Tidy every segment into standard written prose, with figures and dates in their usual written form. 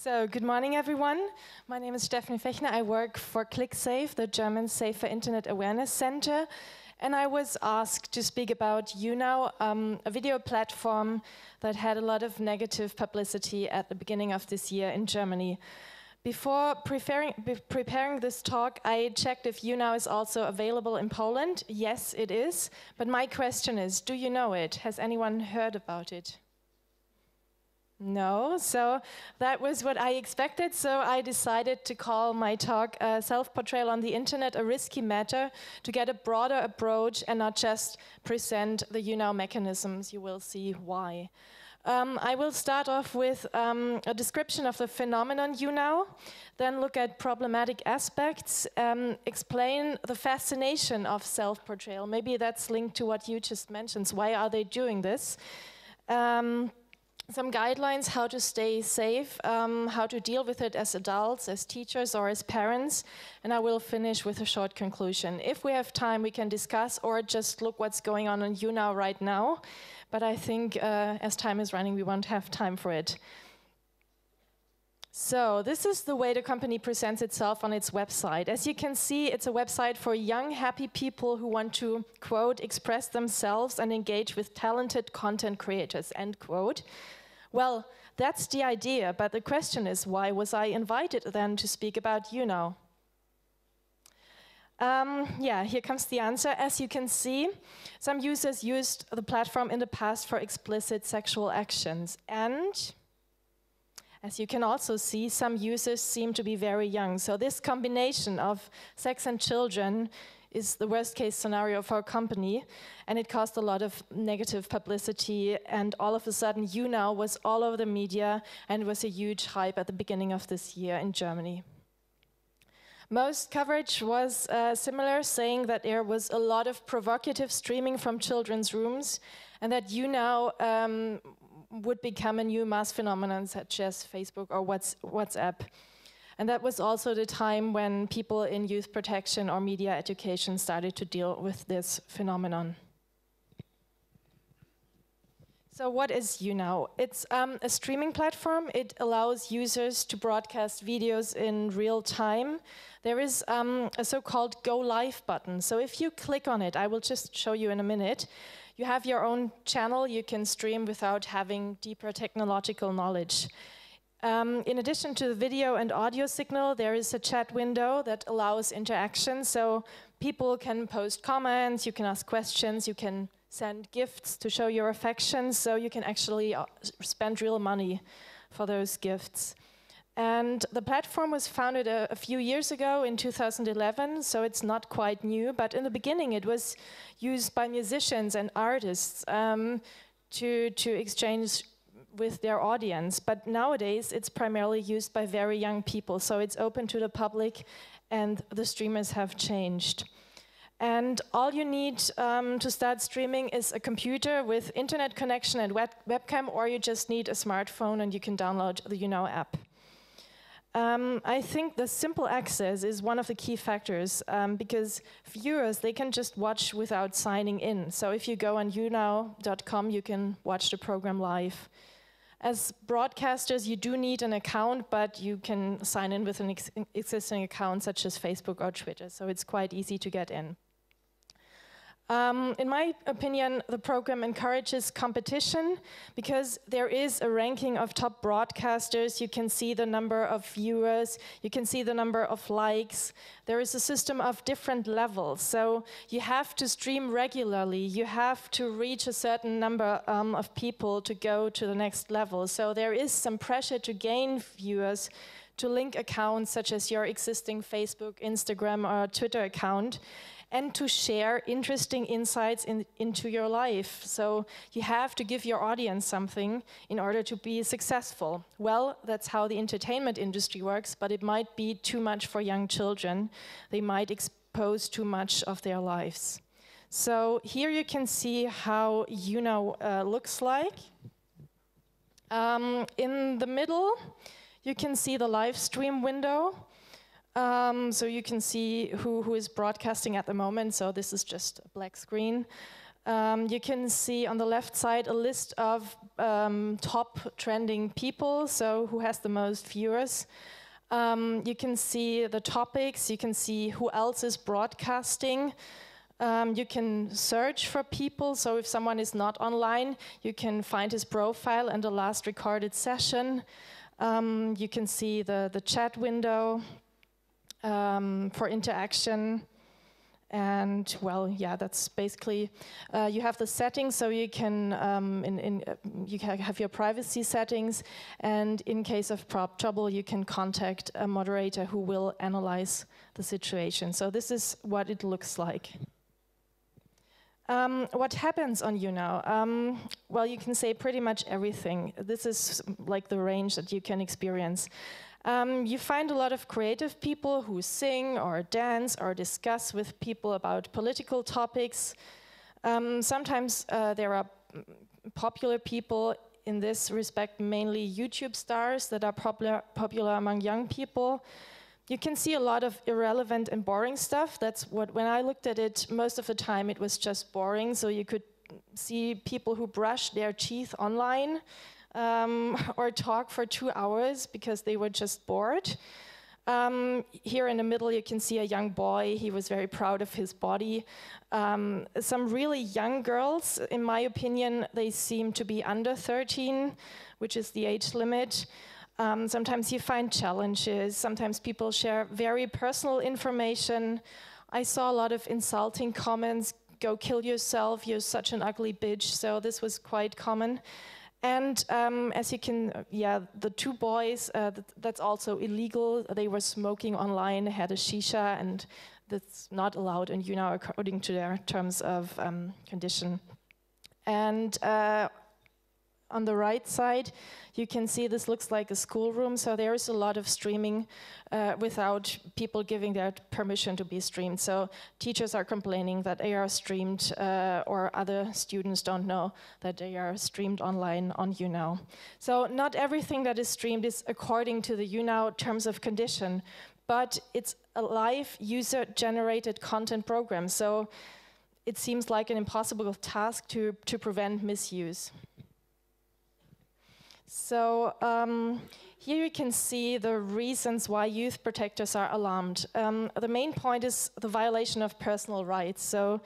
So, good morning, everyone. My name is Stefanie Fächner. I work for klicksafe, the German Safer Internet Awareness Center. And I was asked to speak about Younow, a video platform that had a lot of negative publicity at the beginning of this year in Germany. Before preparing this talk, I checked if Younow is also available in Poland. Yes, it is. But my question is, do you know it? Has anyone heard about it? No, so that was what I expected, so I decided to call my talk Self-portrayal on the Internet, a risky matter, to get a broader approach and not just present the Younow mechanisms. You will see why. I will start off with a description of the phenomenon Younow, then look at problematic aspects, explain the fascination of self-portrayal. Maybe that's linked to what you just mentioned. Why are they doing this? Some guidelines how to stay safe, how to deal with it as adults, as teachers, or as parents, and I will finish with a short conclusion. If we have time, we can discuss or just look what's going on Younow right now, but I think as time is running, we won't have time for it. So this is the way the company presents itself on its website. As you can see, it's a website for young, happy people who want to, quote, express themselves and engage with talented content creators, end quote. Well, that's the idea, but the question is, why was I invited then to speak about Younow? Yeah, here comes the answer. As you can see, some users used the platform in the past for explicit sexual actions, and as you can also see, some users seem to be very young. So this combination of sex and children is the worst case scenario for a company, and it caused a lot of negative publicity, and all of a sudden Younow was all over the media and was a huge hype at the beginning of this year in Germany. Most coverage was similar, saying that there was a lot of provocative streaming from children's rooms, and that Younow would become a new mass phenomenon such as Facebook or WhatsApp. And that was also the time when people in youth protection or media education started to deal with this phenomenon. So what is Younow? It's a streaming platform. It allows users to broadcast videos in real time. There is a so-called Go Live button. So if you click on it, I will just show you in a minute, you have your own channel. You can stream without having deeper technological knowledge. In addition to the video and audio signal, there is a chat window that allows interaction. So people can post comments, you can ask questions, you can send gifts to show your affection. So you can actually spend real money for those gifts. And the platform was founded a few years ago in 2011, so it's not quite new. But in the beginning, it was used by musicians and artists to exchange with their audience. But nowadays, it's primarily used by very young people. So it's open to the public, and the streamers have changed. And all you need to start streaming is a computer with internet connection and webcam, or you just need a smartphone and you can download the Younow app. I think the simple access is one of the key factors because viewers, they can just watch without signing in. So if you go on younow.com, you can watch the program live. As broadcasters, you do need an account, but you can sign in with an existing account such as Facebook or Twitter, so it's quite easy to get in. In my opinion, the program encourages competition because there is a ranking of top broadcasters. You can see the number of viewers, you can see the number of likes. There is a system of different levels, so you have to stream regularly. You have to reach a certain number of people to go to the next level. So there is some pressure to gain viewers, to link accounts such as your existing Facebook, Instagram, or Twitter account, and to share interesting insights into your life. So you have to give your audience something in order to be successful. Well, that's how the entertainment industry works, but it might be too much for young children. They might expose too much of their lives. So here you can see how Younow looks like. In the middle, you can see the live stream window. So you can see who is broadcasting at the moment. So this is just a black screen. You can see on the left side a list of top trending people, so who has the most viewers. You can see the topics, you can see who else is broadcasting. You can search for people, so if someone is not online, you can find his profile and the last recorded session. You can see the chat window for interaction. And well, yeah, that's basically, you have the settings, so you can you can have your privacy settings, and in case of trouble, you can contact a moderator who will analyze the situation. So this is what it looks like. What happens on Younow? Well, you can say pretty much everything. This is like the range that you can experience. You find a lot of creative people who sing or dance or discuss with people about political topics. Sometimes there are popular people, in this respect mainly YouTube stars that are popular among young people. You can see a lot of irrelevant and boring stuff. That's what, when I looked at it, most of the time it was just boring. So you could see people who brush their teeth online, or talk for 2 hours because they were just bored. Here in the middle you can see a young boy. He was very proud of his body. Some really young girls, in my opinion, they seem to be under 13, which is the age limit. Sometimes you find challenges, sometimes people share very personal information. I saw a lot of insulting comments, "Go kill yourself, you're such an ugly bitch," so this was quite common. And as you can, yeah, the 2 boys, that's also illegal. They were smoking online, had a shisha, and that's not allowed in Younow according to their terms of condition. And on the right side, you can see this looks like a schoolroom, so there is a lot of streaming without people giving their permission to be streamed. So teachers are complaining that they are streamed, or other students don't know that they are streamed online on Younow. So not everything that is streamed is according to the Younow terms of condition, but it's a live user-generated content program, so it seems like an impossible task to prevent misuse. So here you can see the reasons why youth protectors are alarmed. The main point is the violation of personal rights. So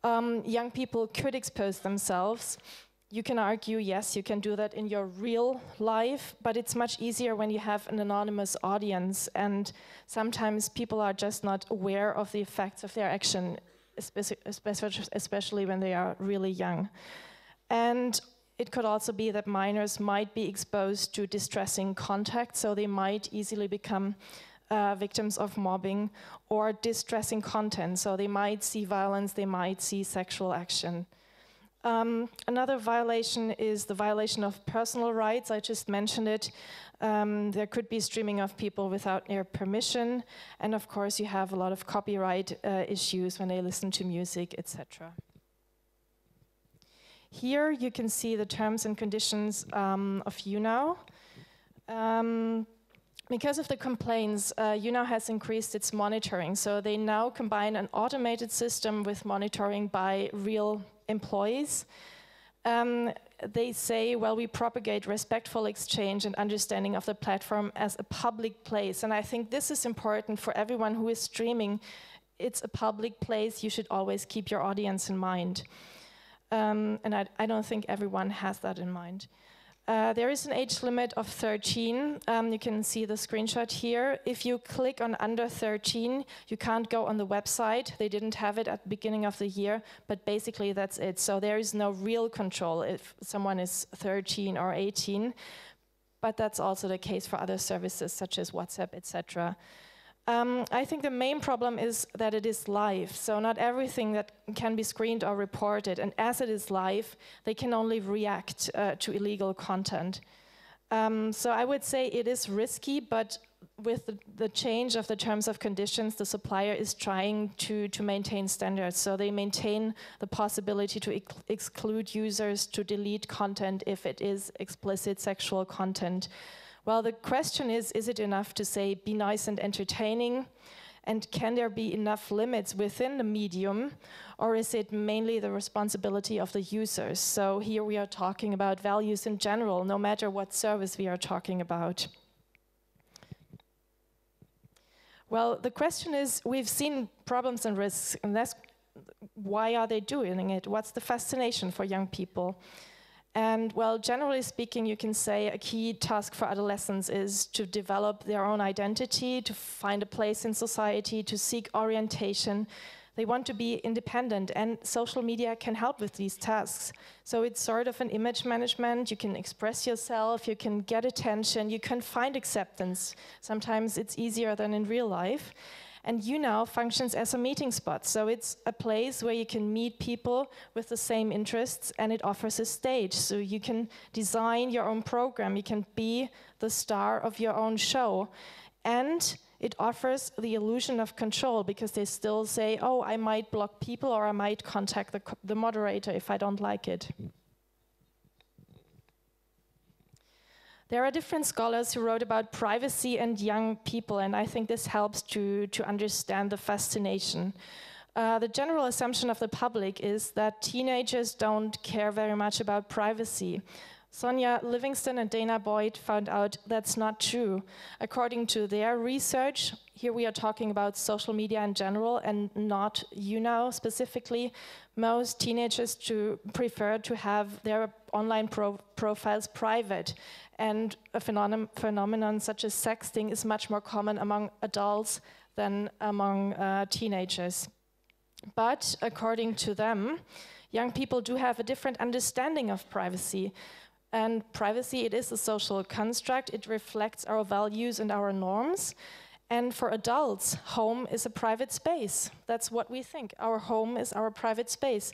young people could expose themselves. You can argue, yes, you can do that in your real life, but it's much easier when you have an anonymous audience, and sometimes people are just not aware of the effects of their action, especially when they are really young. And it could also be that minors might be exposed to distressing contact, so they might easily become victims of mobbing or distressing content, so they might see violence, they might see sexual action. Another violation is the violation of personal rights. I just mentioned it. There could be streaming of people without their permission, and of course you have a lot of copyright issues when they listen to music, etc. Here you can see the terms and conditions of Younow. Because of the complaints, Younow has increased its monitoring. So they now combine an automated system with monitoring by real employees. They say, well, we propagate respectful exchange and understanding of the platform as a public place. And I think this is important for everyone who is streaming. It's a public place. You should always keep your audience in mind. And I don't think everyone has that in mind. There is an age limit of 13. You can see the screenshot here. If you click on under 13, you can't go on the website. They didn't have it at the beginning of the year, but basically that's it. So there is no real control if someone is 13 or 18, but that's also the case for other services such as WhatsApp, etc. I think the main problem is that it is live, so not everything that can be screened or reported, and as it is live, they can only react to illegal content. So I would say it is risky, but with the change of the terms of conditions, the supplier is trying to maintain standards, so they maintain the possibility to exclude users, to delete content if it is explicit sexual content. Well, the question is it enough to say, be nice and entertaining? And can there be enough limits within the medium, or is it mainly the responsibility of the users? So here we are talking about values in general, no matter what service we are talking about. Well, the question is, we've seen problems and risks, and that's why are they doing it? What's the fascination for young people? And well, generally speaking, you can say a key task for adolescents is to develop their own identity, to find a place in society, to seek orientation. They want to be independent, and social media can help with these tasks. So it's sort of an image management. You can express yourself, you can get attention, you can find acceptance. Sometimes it's easier than in real life. And Younow functions as a meeting spot. So it's a place where you can meet people with the same interests, and it offers a stage. So you can design your own program, you can be the star of your own show. And it offers the illusion of control, because they still say, oh, I might block people, or I might contact the moderator if I don't like it. There are different scholars who wrote about privacy and young people, and I think this helps to understand the fascination. The general assumption of the public is that teenagers don't care very much about privacy. Sonia Livingston and Dana Boyd found out that's not true. According to their research, here we are talking about social media in general and not Younow specifically, most teenagers prefer to have their online profiles private. And a phenomenon such as sexting is much more common among adults than among teenagers. But according to them, young people do have a different understanding of privacy. And privacy, it is a social construct. It reflects our values and our norms. And for adults, home is a private space. That's what we think. Our home is our private space.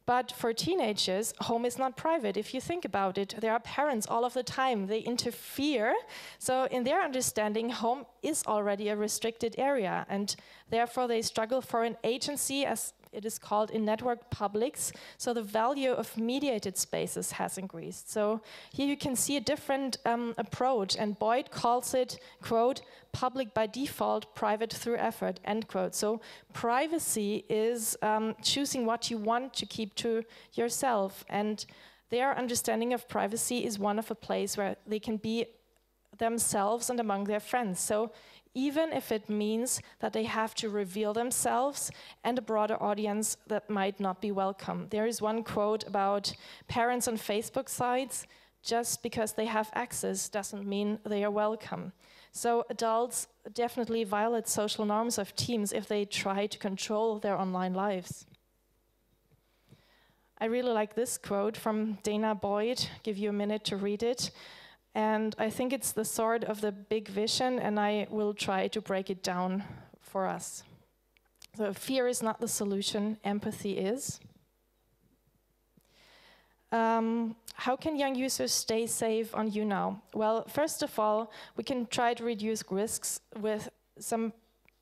But for teenagers, home is not private. If you think about it, there are parents all of the time. They interfere. So in their understanding, home is already a restricted area. And therefore, they struggle for an agency, as it is called in network publics. So the value of mediated spaces has increased. So here you can see a different approach. And Boyd calls it, quote, public by default, private through effort, end quote. So privacy is choosing what you want to keep to yourself. And their understanding of privacy is one of a place where they can be themselves and among their friends. So even if it means that they have to reveal themselves and a broader audience that might not be welcome. There is one quote about parents on Facebook sites, just because they have access doesn't mean they are welcome. So adults definitely violate social norms of teens if they try to control their online lives. I really like this quote from Dana Boyd. Give you a minute to read it. And I think it's the sort of the big vision, and I will try to break it down for us. So fear is not the solution, empathy is. How can young users stay safe on Younow? Well, first of all, we can try to reduce risks with some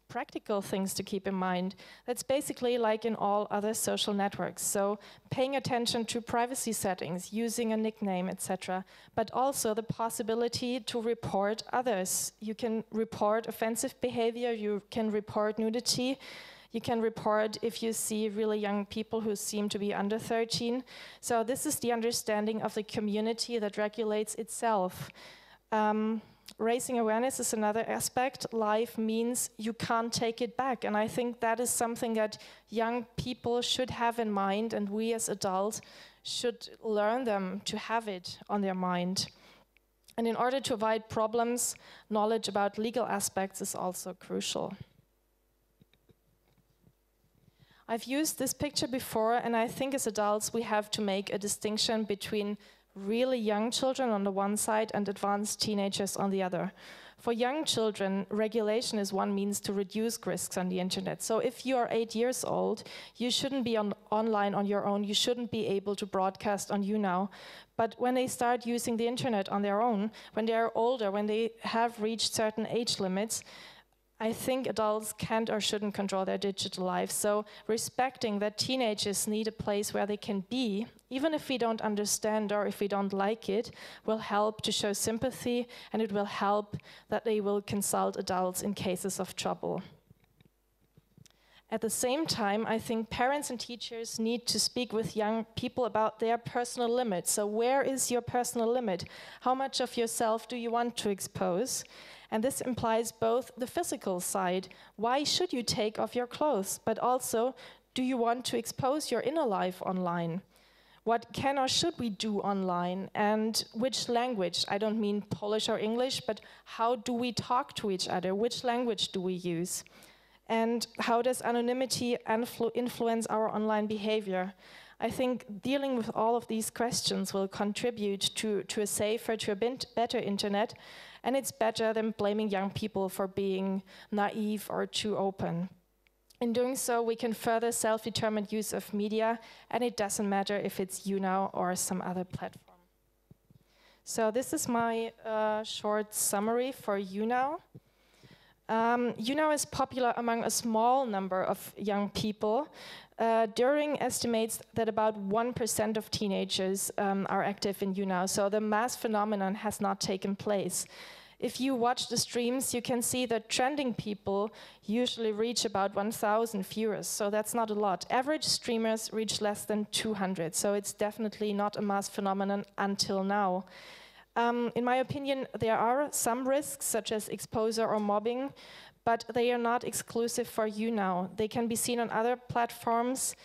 practical things to keep in mind. That's basically like in all other social networks. So paying attention to privacy settings, using a nickname, etc. But also the possibility to report others. You can report offensive behavior, you can report nudity, you can report if you see really young people who seem to be under 13. So this is the understanding of the community that regulates itself. Raising awareness is another aspect. Life means you can't take it back. And I think that is something that young people should have in mind, and we as adults should learn them to have it on their mind. And in order to avoid problems, knowledge about legal aspects is also crucial. I've used this picture before, and I think as adults we have to make a distinction between really young children on the one side and advanced teenagers on the other. For young children, regulation is one means to reduce risks on the internet. So if you are 8 years old, you shouldn't be online on your own, you shouldn't be able to broadcast on Younow. But when they start using the internet on their own, when they are older, when they have reached certain age limits, I think adults can't or shouldn't control their digital lives. So respecting that teenagers need a place where they can be, even if we don't understand or if we don't like it, will help to show sympathy, and it will help that they will consult adults in cases of trouble. At the same time, I think parents and teachers need to speak with young people about their personal limits. So where is your personal limit? How much of yourself do you want to expose? And this implies both the physical side. Why should you take off your clothes? But also, do you want to expose your inner life online? What can or should we do online? And which language? I don't mean Polish or English, but how do we talk to each other? Which language do we use? And how does anonymity influence our online behavior? I think dealing with all of these questions will contribute to a safer, to a better internet, and it's better than blaming young people for being naive or too open. In doing so, we can further self-determined use of media, and it doesn't matter if it's Younow or some other platform. So this is my short summary for Younow. Younow is popular among a small number of young people. During estimates that about 1% of teenagers are active in Younow, so the mass phenomenon has not taken place. If you watch the streams, you can see that trending people usually reach about 1,000 viewers, so that's not a lot. Average streamers reach less than 200, so it's definitely not a mass phenomenon until now. In my opinion, there are some risks, such as exposure or mobbing, but they are not exclusive for Younow. They can be seen on other platforms,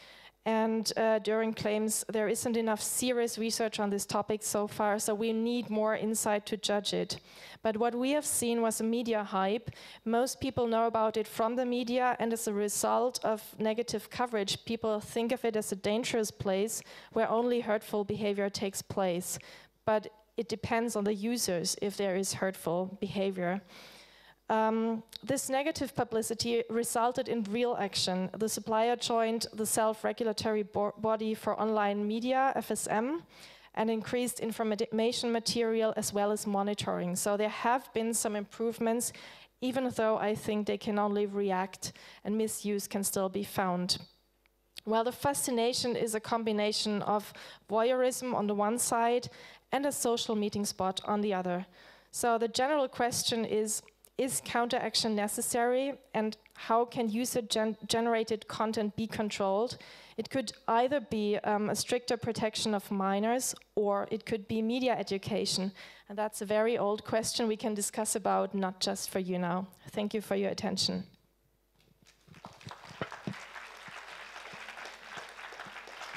and during claims there isn't enough serious research on this topic so far, so we need more insight to judge it. But what we have seen was a media hype. Most people know about it from the media, and as a result of negative coverage, people think of it as a dangerous place where only hurtful behavior takes place. But it depends on the users if there is hurtful behavior. This negative publicity resulted in real action. The supplier joined the self-regulatory body for online media, FSM, and increased information material as well as monitoring. So there have been some improvements, even though I think they can only react and misuse can still be found. Well, the Fascination is a combination of voyeurism on the one side and a social meeting spot on the other. So the general question is counteraction necessary, and how can user-generated content be controlled? It could either be a stricter protection of minors, or it could be media education. And that's a very old question we can discuss about, not just for Younow. Thank you for your attention.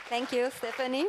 Thank you, Stefanie.